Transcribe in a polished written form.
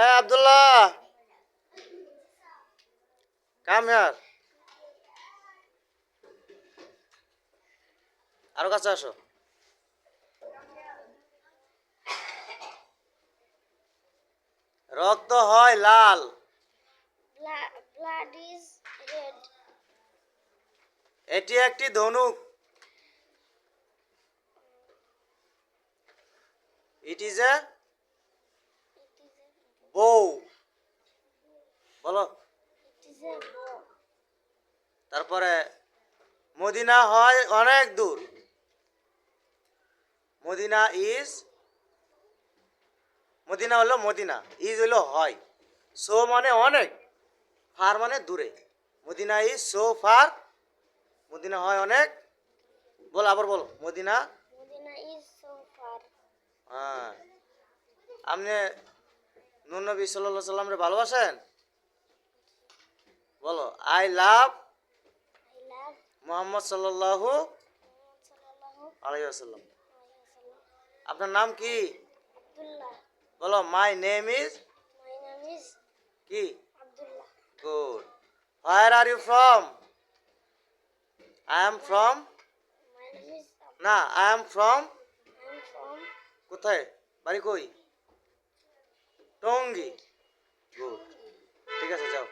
Hey Abdullah, come here. আরো কাছে আসো। রক্ত হয় লাল। Blood is red. এটি একটি ধনুক। It is a It is a bow. বলো। it is a bow. তারপরে মদিনা হয় অনেক দূর। মদিনা ইজ, মদিনা হলো মদিনা, ইজ হলো হয়, সো মানে অনেক, ফার মানে দূরে। Medina is so far, Medina হয় অনেক। বল আবার বলো Medina. Medina is so far. হ্যাঁ, আপনি নূর নবী সাল্লাল্লাহু আলাইহি সাল্লামরে ভালোবাসেন? বলো I love I love Muhammad সাল্লাল্লাহু Muhammad sallallahu আলাইহি ওয়াসাল্লাম। alaihi wasallam. আপনার নাম কি? Abdullah. বলো my name is My name is কি? Abdullah. Good. Where are you from? I am from, My name is না I am from, I'm from কোথায় বাড়ি কই? টঙ্গী। গুড, ঠিক আছে যাও।